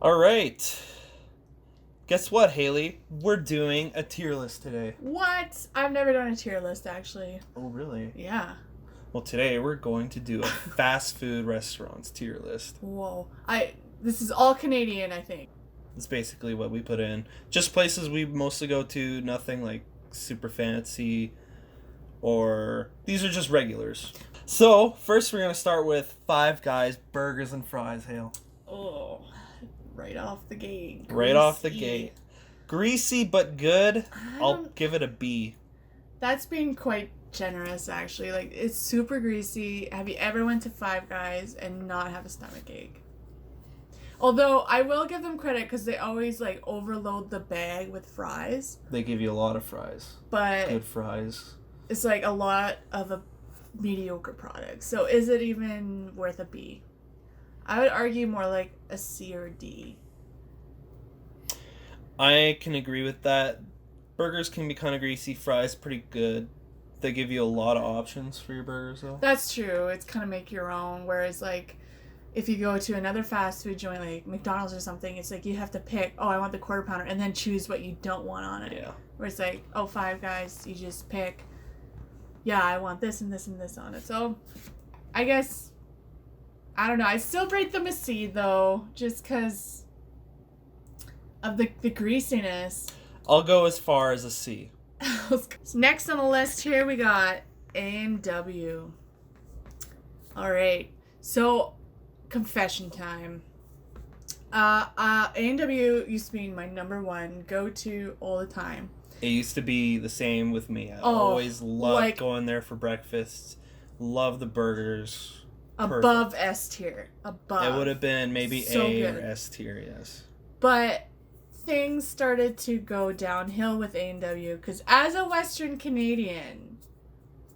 All right. Guess what, Haley? We're doing a tier list today. What? I've never done a tier list, actually. Oh, really? Yeah. Well, today we're going to do a fast food restaurants tier list. Whoa. This is all Canadian, I think. That's basically what we put in. Just places we mostly go to, nothing like super fancy, or these are just regulars. So, first we're going to start with Five Guys Burgers and Fries, Hale. Oh. Right off the gate. Right off the gate. Greasy but good. I'll don't- give it a B. That's being quite generous, actually. Like, it's super greasy. Have you ever went to Five Guys and not have a stomach ache? Although, I will give them credit because they always, like, overload the bag with fries. They give you a lot of fries. But Good fries. it's, like, a lot of a mediocre product. So, is it even worth a B? I would argue more like a C or D. I can agree with that. Burgers can be kind of greasy. Fries pretty good. They give you a lot of options for your burgers, though. That's true. It's kind of make your own. Whereas, like, if you go to another fast food joint, like McDonald's or something, it's like you have to pick, oh, I want the quarter pounder, and then choose what you don't want on it. Yeah. Where it's like, oh, Five Guys, you just pick, yeah, I want this and this and this on it. So, I guess, I don't know. I still rate them a C, though, just because of the greasiness. I'll go as far as a C. So next on the list here, we got A&W. All right. So, confession time. A&W used to be my number one go-to all the time. It used to be the same with me. I Oh, always loved like- going there for breakfast. Love the burgers. Above S tier. Above. It would have been maybe So A good. or S tier, yes. But things started to go downhill with A&W because as a Western Canadian,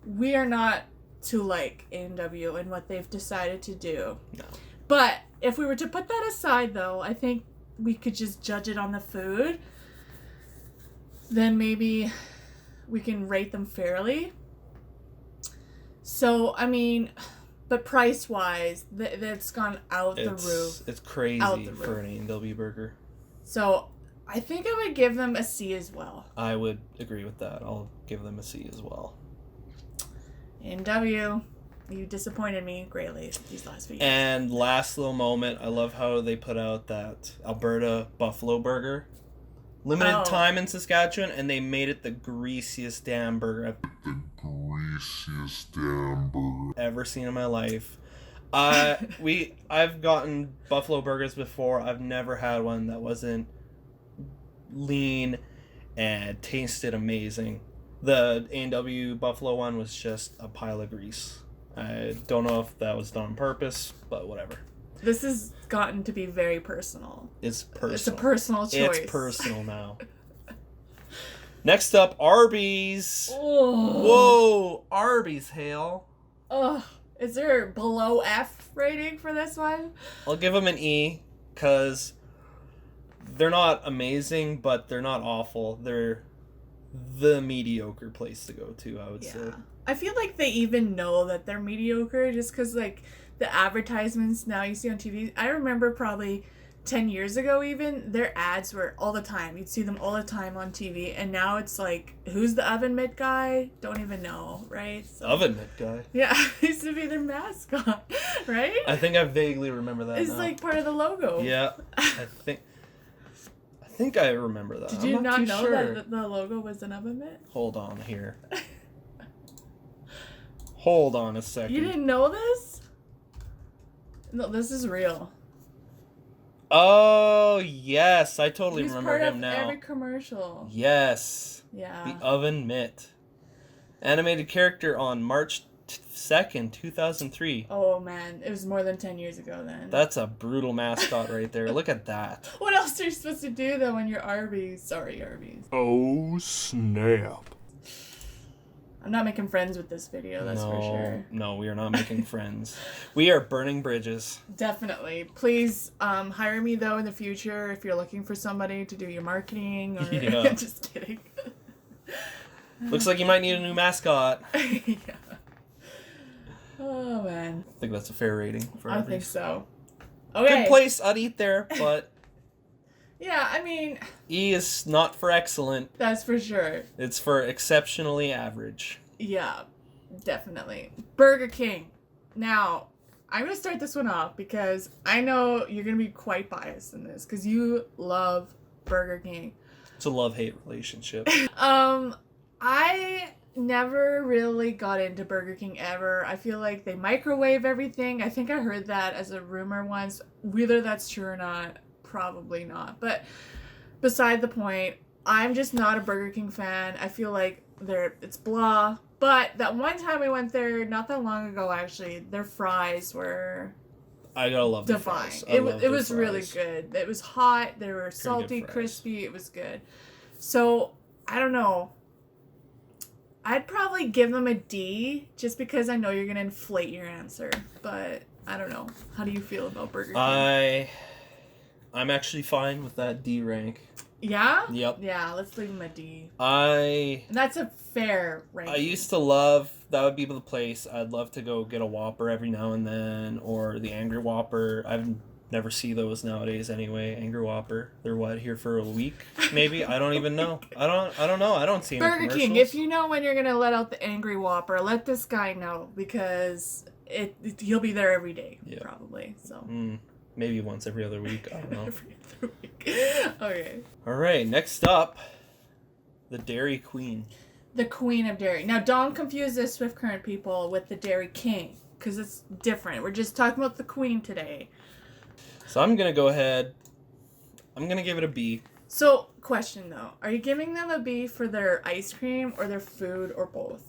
we are not to like A&W and what they've decided to do. No. But if we were to put that aside, though, I think we could just judge it on the food. Then maybe we can rate them fairly. So, I mean, but price-wise, that's gone out the roof. It's crazy Out the for roof. an A&W burger. So, I think I would give them a C as well. I would agree with that. I'll give them a C as well. A&W, you disappointed me greatly these last few years. And last little moment, I love how they put out that Alberta Buffalo Burger. Limited Oh. time in Saskatchewan, and they made it the greasiest damn burger I've ever seen in my life. I've gotten Buffalo burgers before. I've never had one that wasn't lean and tasted amazing. The A&W Buffalo one was just a pile of grease. I don't know if that was done on purpose, but whatever. This has gotten to be very personal. It's personal. It's a personal choice. It's personal now. Next up, Arby's. Oh. Whoa, Arby's, Hale. Ugh. Is there below F rating for this one? I'll give them an E, because they're not amazing, but they're not awful. They're the mediocre place to go to, I would say. I feel like they even know that they're mediocre just because, like, the advertisements now you see on TV. I remember probably 10 years ago even, their ads were all the time. You'd see them all the time on TV. And now it's like, who's the oven mitt guy? Don't even know, right? So, Oven mitt guy. yeah, it used to be their mascot, right? I think I vaguely remember that It's now. like part of the logo. Yeah, I think I remember that. Did I'm you not too know sure. that the logo was an oven mitt? Hold on here. Hold on a second. You didn't know this? No, this is real. Oh, yes. I totally He's remember part him of now. every commercial. Yes. Yeah. The Oven Mitt. Animated character on March 2nd, 2003. Oh man, it was more than 10 years ago then. That's a brutal mascot right there. Look at that. What else are you supposed to do though when you're Arby's? Sorry, Arby's. Oh, snap. I'm not making friends with this video, that's for sure. No, we are not making friends. We are burning bridges. Definitely. Please hire me though in the future if you're looking for somebody to do your marketing or Yeah. just kidding. Looks like you might need a new mascot. Yeah. Oh man. I think that's a fair rating for I Arby's. think so. Okay. Good place, I'd eat there, but Yeah, I mean, E is not for excellent. that's for sure. It's for exceptionally average. Yeah, definitely. Burger King. Now, I'm going to start this one off because I know you're going to be quite biased in this because you love Burger King. It's a love-hate relationship. I never really got into Burger King ever. I feel like they microwave everything. I think I heard that as a rumor once. Whether that's true or not, probably not. But beside the point, I'm just not a Burger King fan. I feel like it's blah. But that one time we went there, not that long ago actually, their fries were I gotta love the divine. fries. It was really good. It was hot. They were salty, crispy. It was good. So I don't know. I'd probably give them a D just because I know you're gonna inflate your answer. But I don't know. How do you feel about Burger King? I'm actually fine with that D rank. Yeah? Yep. Yeah, let's leave them a D. And that's a fair ranking. I used to love, that would be the place, I'd love to go get a Whopper every now and then, or the Angry Whopper. I've never see those nowadays anyway. Angry Whopper. They're what, here for a week? Maybe? I don't even know. I don't know. I don't see any Burger King, if you know when you're going to let out the Angry Whopper, let this guy know because he'll be there every day, probably. So maybe once every other week. I don't know. Every other week. Okay. All right. Next up, the Dairy Queen. The Queen of Dairy. Now, don't confuse this with current people with the Dairy King because it's different. We're just talking about the Queen today. So I'm going to go ahead. I'm going to give it a B. So, question though. Are you giving them a B for their ice cream or their food or both?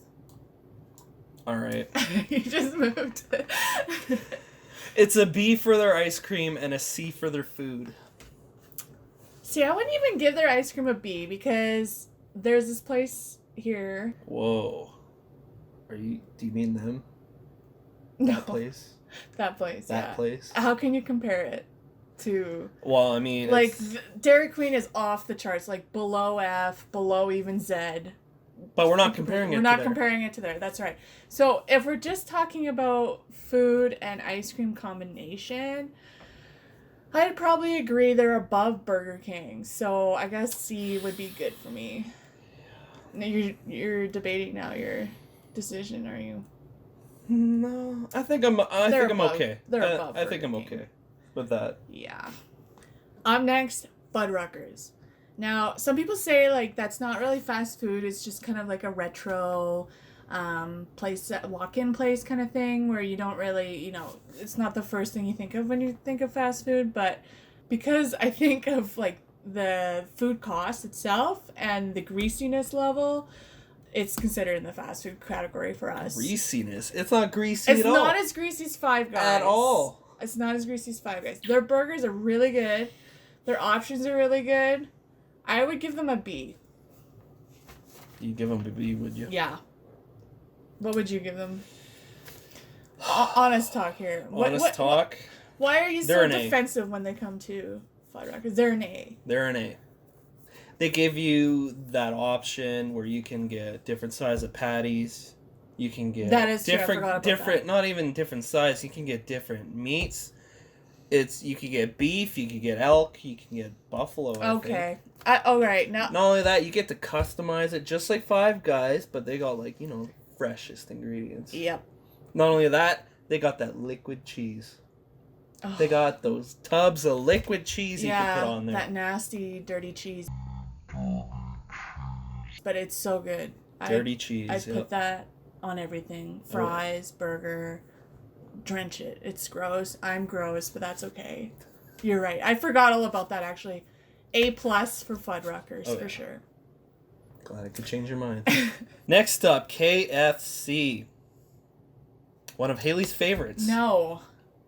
All right. You just moved. It's a B for their ice cream and a C for their food. See, I wouldn't even give their ice cream a B because there's this place here. Whoa. Do you mean them? No. That place? That place, That place? How can you compare it to... Well, I mean... Like, Dairy Queen is off the charts, like below F, below even Z. But we're not comparing it to We're not comparing it to there, that's right. So, if we're just talking about food and ice cream combination, I'd probably agree they're above Burger King. So, I guess C would be good for me. Now, you're debating now your decision, are you? No, I think I'm okay. They're above I think Burger I'm King. okay with that. Yeah. Next, Fuddruckers. Now, some people say, like, that's not really fast food. It's just kind of like a retro place, walk-in place kind of thing where you don't really, it's not the first thing you think of when you think of fast food. But because I think of, like, the food cost itself and the greasiness level, it's considered in the fast food category for us. Greasiness? It's not greasy it's at all. It's not as greasy as Five Guys. At all. It's not as greasy as Five Guys. Their burgers are really good. Their options are really good. I would give them a B. You give them a B, would you? Yeah. What would you give them? Honest talk here. Honest talk? Why are you so defensive when they come to Fuddruckers? They're an A. They're an A. They give you that option where you can get different size of patties. You can get different, not even different size. You can get different meats. You can get beef. You can get elk. You can get buffalo. Okay. All right. Now. Not only that, you get to customize it just like Five Guys, but they got freshest ingredients. Yep. Not only that, they got that liquid cheese. Oh. They got those tubs of liquid cheese you can put on there. That nasty, dirty cheese. But it's so good. Dirty cheese. I put that on everything. Fries, burger. Drench it. It's gross. I'm gross, but that's okay. You're right. I forgot all about that, actually. A+ for Fuddruckers, for sure. Glad I could change your mind. Next up, KFC. One of Haley's favorites. No.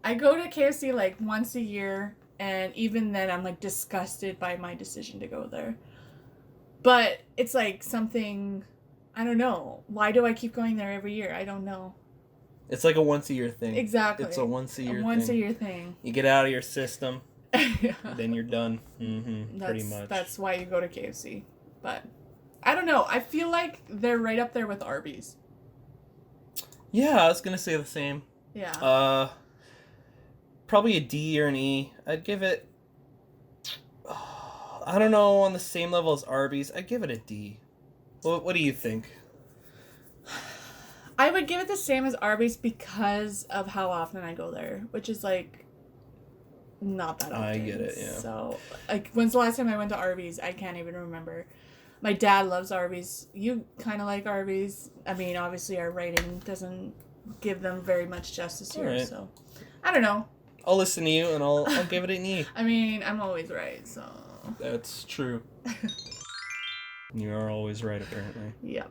I go to KFC like once a year, and even then I'm like disgusted by my decision to go there. But it's like something, I don't know. Why do I keep going there every year? I don't know. It's like a once-a-year thing. Exactly. It's a once-a-year thing. You get out of your system, then you're done. Pretty much. That's why you go to KFC. But I don't know. I feel like they're right up there with Arby's. Yeah, I was going to say the same. Yeah. Probably a D or an E. I'd give it... I don't know, on the same level as Arby's. I'd give it a D. What do you think? I would give it the same as Arby's because of how often I go there, which is like not that often. I get it, yeah. So, like, when's the last time I went to Arby's? I can't even remember. My dad loves Arby's. You kind of like Arby's. I mean, obviously our rating doesn't give them very much justice here, Alright. so I don't know. I'll listen to you and I'll give it an E. I mean, I'm always right, so. That's true. You are always right, apparently. Yep.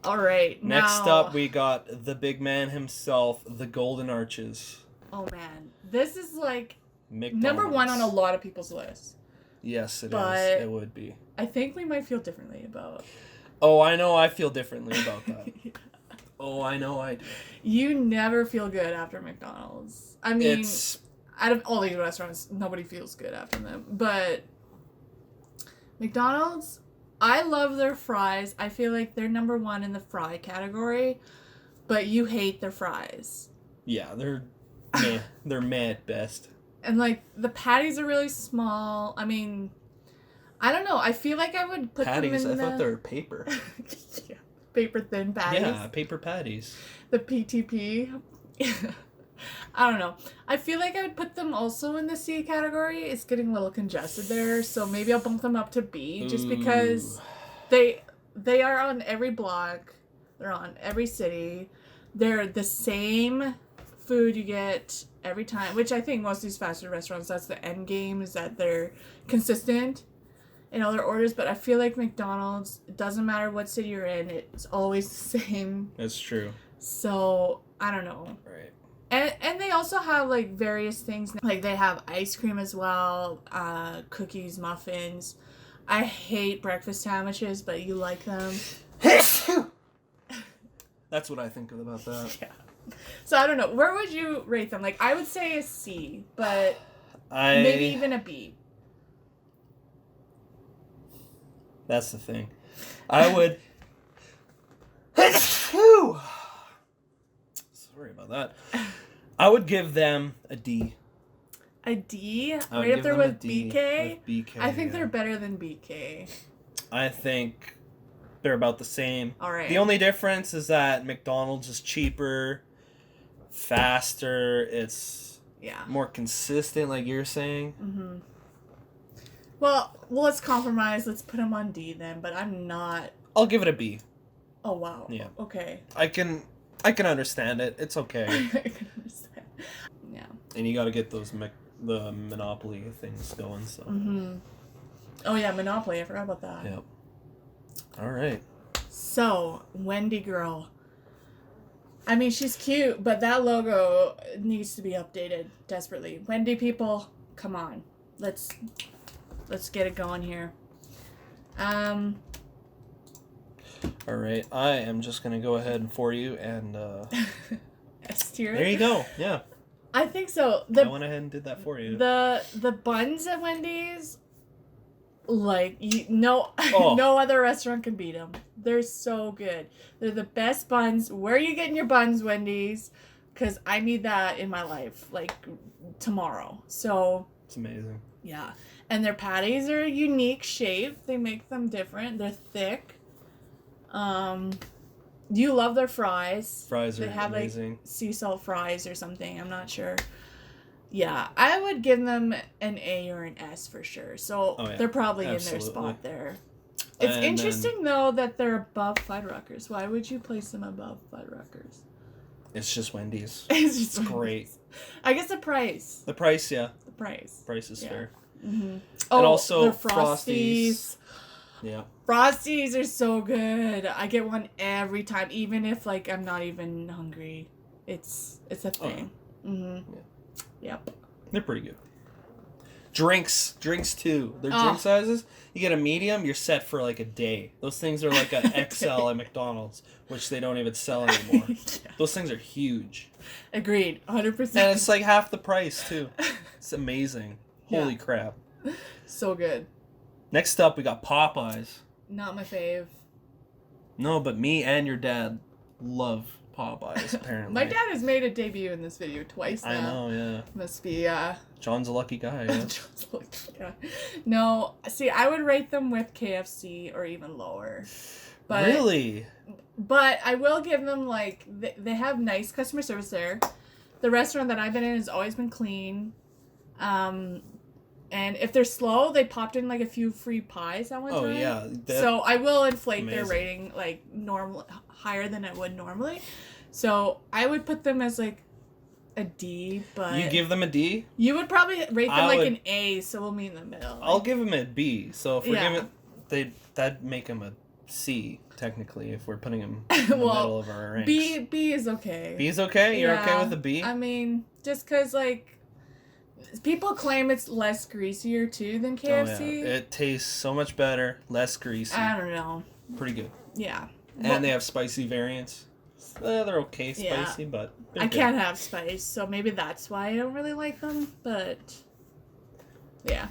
All right. Next now, up, we got the big man himself, the Golden Arches. Oh man, this is like McDonald's. number one on a lot of people's lists. Yes, it But- is. It would be. I think we might feel differently about. Oh, I know I feel differently about that. Oh, I know I do. You never feel good after McDonald's. I mean, It's... out of all these restaurants, nobody feels good after them. But McDonald's, I love their fries. I feel like they're number one in the fry category, but you hate their fries. Yeah, they're meh. They're meh at best. And like the patties are really small. I mean, I don't know. I feel like I would put Patties? them I in thought they were paper. yeah, paper thin patties. Yeah, paper patties. The PTP. I don't know. I feel like I would put them also in the C category. It's getting a little congested there, so maybe I'll bump them up to B just because they are on every block. They're on every city. They're the same food you get every time, which I think most of these fast food restaurants, that's the end game, is that they're consistent in all their orders. But I feel like McDonald's, it doesn't matter what city you're in, it's always the same. That's true. So I don't know. Right. And they also have like various things, like they have ice cream as well, cookies, muffins. I hate breakfast sandwiches, but you like them. That's what I think about that. Yeah. So I don't know. Where would you rate them? Like I would say a C, but maybe even a B. That's the thing. I would... Sorry about that. I would give them a D. A D? I would Right up give there them a with D BK? with BK, I think yeah. they're better than BK. I think they're about the same. Alright. The only difference is that McDonald's is cheaper, faster, it's Yeah. more consistent, like you're saying. Mm-hmm. Well, let's compromise. Let's put them on D then, but I'm not... I'll give it a B. Oh, wow. Yeah. Okay. I can understand it. It's okay. I can understand. Yeah. And you got to get those the Monopoly things going. So. Mm-hmm. Oh yeah, Monopoly. I forgot about that. Yep. All right. So Wendy girl. I mean, she's cute, but that logo needs to be updated desperately. Wendy people, come on, let's get it going here. All right. I am just gonna go ahead and for you and. S tier. There you go. Yeah. I think so. I went ahead and did that for you. The buns at Wendy's, like no other restaurant can beat them. They're so good. They're the best buns. Where are you getting your buns, Wendy's? Because I need that in my life, like tomorrow. So It's amazing. yeah, and their patties are a unique shape. They make them different. They're thick. You love their fries. Fries are They have amazing. like sea salt fries or something. I'm not sure. Yeah, I would give them an A or an S for sure. So Oh, yeah. they're probably Absolutely. in their spot there. It's And interesting though that they're above Fuddruckers. Why would you place them above Fuddruckers? It's just Wendy's. It's just It's great. I guess the price. The price, yeah. The price. Price is Yeah. fair. Mm-hmm. Oh, And also their Frosties. Yeah. Frosties are so good. I get one every time, even if like I'm not even hungry. It's a thing. Mm-hmm. Yeah. Yep. They're pretty good. Drinks too. Their Oh. drink sizes. You get a medium, you're set for like a day. Those things are like an XL at McDonald's, which they don't even sell anymore. Yeah. Those things are huge, Agreed. 100%. and it's like half the price too. It's amazing. Holy Yeah. crap! So good. Next up, we got Popeyes. Not my fave. No, but me and your dad love Popeyes, apparently. My dad has made a debut in this video twice now. I know, yeah. Must be, John's a lucky guy, yeah. yeah. No, see, I would rate them with KFC or even lower. But, Really? But I will give them, like, they have nice customer service there. The restaurant that I've been in has always been clean. And if they're slow, they popped in, like, a few free pies at one time. Oh, yeah. So I will inflate their Amazing. rating, like, higher than I would normally. So I would put them as, like, a D, but... You give them a D? You would probably rate them like would- an A, so we'll meet in the middle. I'll give them a B. So if we're Yeah. giving... That'd make them a C, technically, if we're putting them in the Well, middle of our ranks. B is okay. B's okay? You're okay Yeah. with a B? I mean, just because, like, people claim it's less greasier, too, than KFC. Oh, yeah. It tastes so much better, less greasy. I don't know. Pretty good. Yeah. And they have spicy variants. They're okay Yeah. spicy, but they're I good. can't have spice, so maybe that's why I don't really like them, but yeah.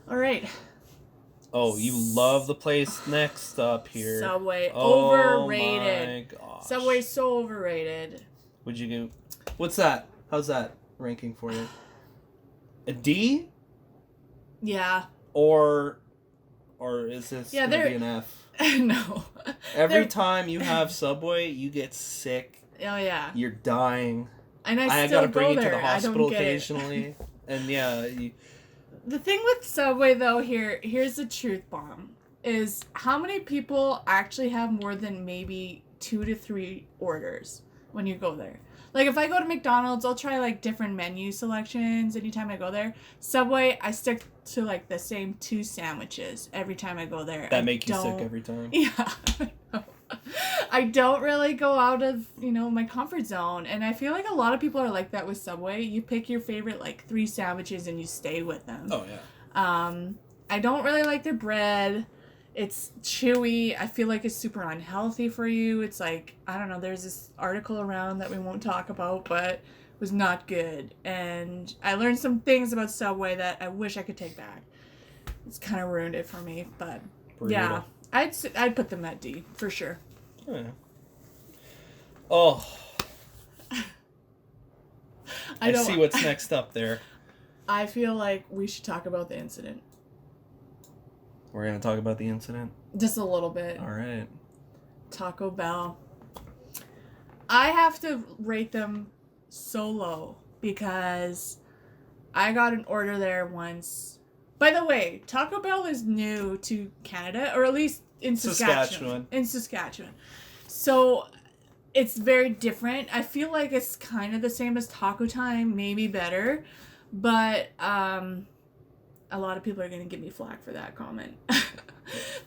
Alright. Oh, you love the place next up here. Subway. Oh Overrated. my gosh. Subway's so overrated. Would you do... What's that? How's that ranking for you? A D? Yeah. Or is this Yeah, gonna be they're- an F? No. Every They're- time you have Subway, you get sick. Oh, yeah. You're dying. And I I still gotta bring go you to there. the I hospital don't get it. occasionally. And yeah, The thing with Subway, though, here's the truth bomb, is how many people actually have more than maybe 2 to 3 orders when you go there? Like, if I go to McDonald's, I'll try, like, different menu selections anytime I go there. Subway, I stick to, like, the same 2 sandwiches every time I go there. that make you sick every time. Yeah. I don't really go out of, my comfort zone. And I feel like a lot of people are like that with Subway. You pick your favorite, like, 3 sandwiches and you stay with them. Oh yeah. I don't really like their bread. It's chewy. I feel like it's super unhealthy for you. It's like, I don't know, there's this article around that we won't talk about, but it was not good. And I learned some things about Subway that I wish I could take back. It's kind of ruined it for me, but yeah. Brutal. I'd put them at D, for sure. Yeah. Oh, I don't- see what's next up there. I feel like we should talk about the incident. We're gonna talk about the incident. Just a little bit. All right. Taco Bell. I have to rate them so low because I got an order there once. By the way, Taco Bell is new to Canada, or at least in Saskatchewan. In Saskatchewan. So it's very different. I feel like it's kind of the same as Taco Time, maybe better. But a lot of people are going to give me flack for that comment.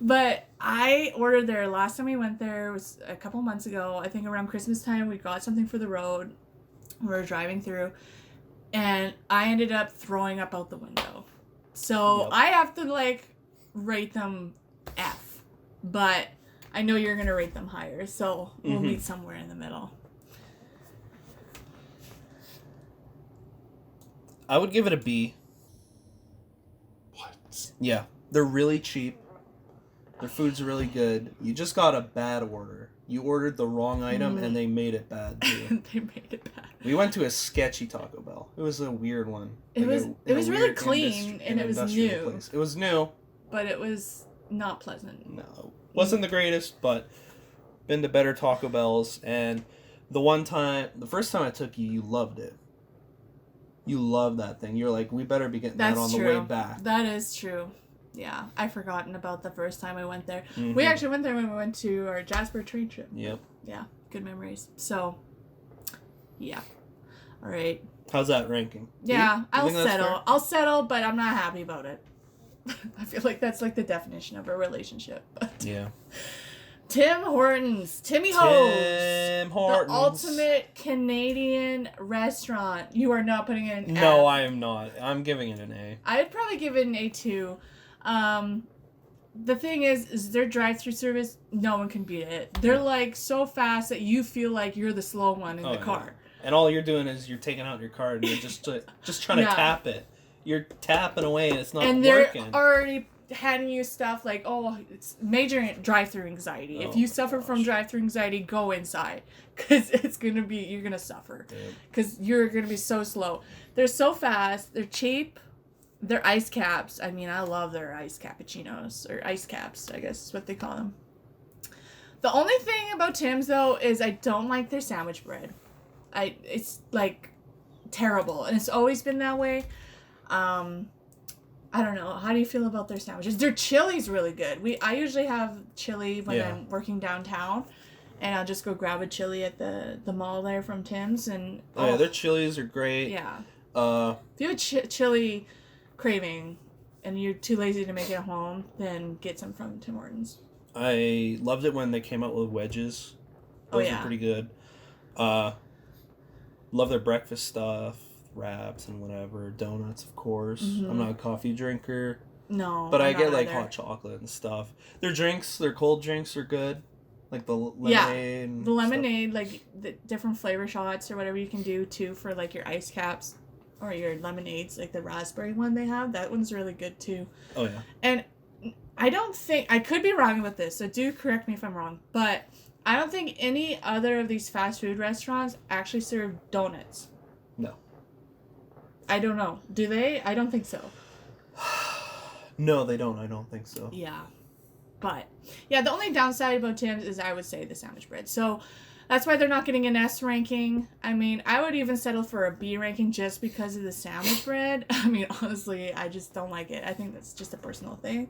But I ordered there last time we went there was a couple months ago. I think around Christmas time we got something for the road. We were driving through and I ended up throwing up out the window. So Yep. I have to like rate them F. But I know you're going to rate them higher. So we'll meet somewhere in the middle. I would give it a B. What? Yeah, they're really cheap. Their food's really good. You just got a bad order. You ordered the wrong item and they made it bad too. They made it bad. We went to a sketchy Taco Bell. It was a weird one. It was a really weird clean, and it was industrial new. place. It was new. But it was not pleasant. No, wasn't the greatest, but been to better Taco Bells. And the first time I took you, you loved it. You loved that thing. You're like, we better be getting That's that on true. the way back. That is true. Yeah, I've forgotten about the first time I went there. Mhm. We actually went there when we went to our Jasper train trip. Yep. Yeah, good memories. So, yeah. All right. How's that ranking? Yeah, You I'll think that's settle. fair? I'll settle, but I'm not happy about it. I feel like that's like the definition of a relationship. But Yeah. Tim Hortons, Timmy Ho's, Tim Hortons. the ultimate Canadian restaurant. You are not putting it in. No, F. I am not. I'm giving it an A. I'd probably give it an A2. The thing is their drive-through service, no one can beat it. They're like so fast that you feel like you're the slow one in Oh, the yeah. car. And all you're doing is you're taking out your card and you're just trying to Yeah. tap it. You're tapping away and it's not And they're working. already handing you stuff like, oh, it's major drive-through anxiety. Oh if you my suffer from gosh. drive-through anxiety, go inside, because you're gonna suffer, Yeah. because you're gonna be so slow. They're so fast. They're cheap. They're ice caps. I mean, I love their ice cappuccinos, or ice caps, I guess is what they call them. The only thing about Tim's though is I don't like their sandwich bread. It's like terrible, and it's always been that way. I don't know. How do you feel about their sandwiches? Their chili's really good. I usually have chili when Yeah. I'm working downtown, and I'll just go grab a chili at the mall there from Tim's, and Oh, yeah, their chilies are great. yeah. Uh, If you have a chili craving and you're too lazy to make it at home, then get some from Tim Hortons. I loved it when they came out with wedges. Oh, Those yeah. were pretty good. Love their breakfast stuff, wraps and whatever, donuts, of course. Mhm. I'm not a coffee drinker, No, but I'm I get not like either. hot chocolate and stuff. Their drinks, their cold drinks are good, like the Yeah, lemonade. And The lemonade, like the different flavor shots or whatever you can do too for like your ice caps or your lemonades, like the raspberry one they have. That one's really good too. Stuff. Oh yeah. And I don't think, I could be wrong with this, so do correct me if I'm wrong, but I don't think any other of these fast food restaurants actually serve donuts. No. I don't know. Do they? I don't think so. No, they don't. I don't think so. Yeah. But, yeah, the only downside about Tim's is I would say the sandwich bread. So, that's why they're not getting an S ranking. I mean, I would even settle for a B ranking just because of the sandwich bread. I mean, honestly, I just don't like it. I think that's just a personal thing.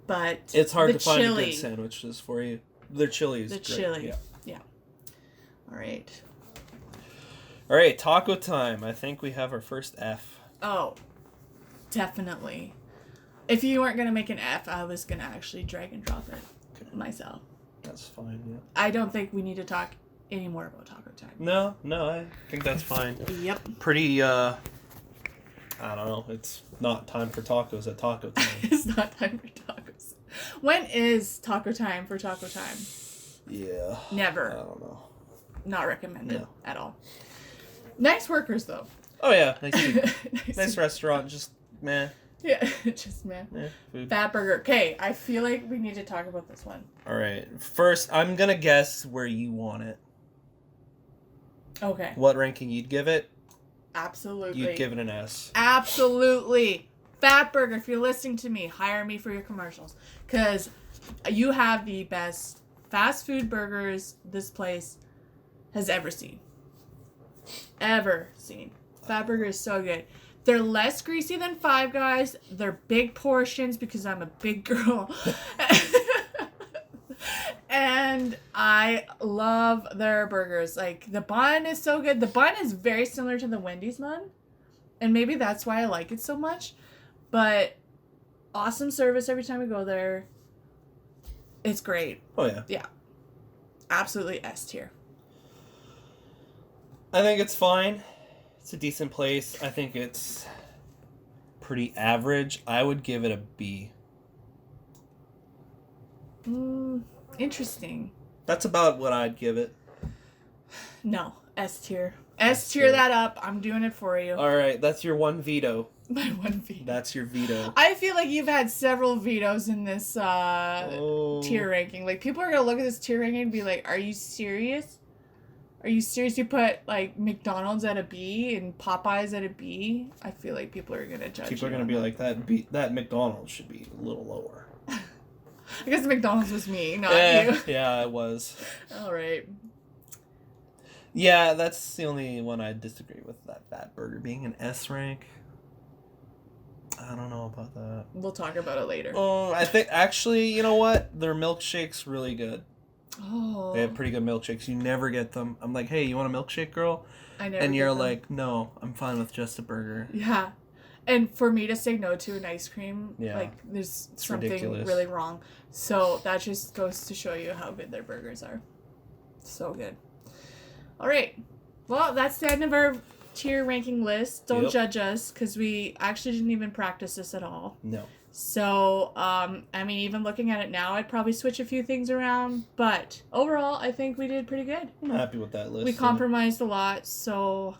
But It's hard the to find chili, good sandwiches for you. Their chili is The great. chili. Yeah. All right. All right, taco time. I think we have our first F. Oh, definitely. If you weren't going to make an F, I was going to actually drag and drop it myself. That's fine. Yeah. I don't think we need to talk any more about taco time. No, I think that's fine. Yep. Pretty, I don't know. It's not time for tacos at taco time. It's not time for tacos. When is taco time for taco time? Yeah. Never. I don't know. Not recommended No. at all. Nice workers, though. Oh, yeah. Nice, people. nice. Nice restaurant. Just, meh. Yeah, just man. Food. Fat burger. Okay, I feel like we need to talk about this one. All right. First, I'm going to guess where you want it. Okay. What ranking you'd give it? Absolutely. You'd give it an S. Absolutely. Fat Burger, if you're listening to me, hire me for your commercials. Because you have the best fast food burgers this place has ever seen. Ever seen. Fat Burger is so good. They're less greasy than Five Guys. They're big portions because I'm a big girl. And I love their burgers. Like, the bun is so good. The bun is very similar to the Wendy's bun. And maybe that's why I like it so much. But awesome service every time we go there. It's great. Oh, yeah. Yeah. Absolutely S tier. I think it's fine. It's a decent place. I think it's pretty average. I would give it a B. Interesting. That's about what I'd give it. No. S tier. S S tier tier. that up. I'm doing it for you. All right, that's your one veto. My one veto. That's your veto. I feel like you've had several vetoes in this tier ranking. Like, people are going to look at this tier ranking and be like, are you serious? Are you serious? You put, like, McDonald's at a B and Popeyes at a B? I feel like people are going to judge People are you gonna on be that. like that McDonald's should be a little lower. I guess McDonald's was me, not you. Yeah, it was. All right. Yeah, that's the only one I disagree with. That Fat Burger being an S rank. I don't know about that. We'll talk about it later. Oh, I think actually, you know what? Their milkshake's really good. Oh. They have pretty good milkshakes. You never get them. I'm like, hey, you want a milkshake, girl? I never And get you're them. like, no, I'm fine with just a burger. Yeah. And for me to say no to an ice cream, Yeah. like, there's It's something ridiculous. really wrong. So that just goes to show you how good their burgers are. So good. All right. Well, that's the end of our tier ranking list. Don't Yep. judge us, because we actually didn't even practice this at all. No. So, I mean, even looking at it now, I'd probably switch a few things around. But overall, I think we did pretty good. I'm happy with that list. We compromised a lot, so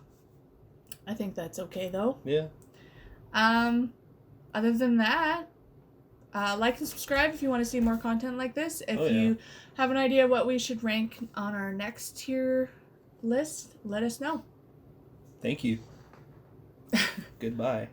I think that's okay, though. Yeah. Other than that, Like and subscribe if you want to see more content like this. If Oh, yeah. you have an idea what we should rank on our next tier list, let us know. Thank you. Goodbye.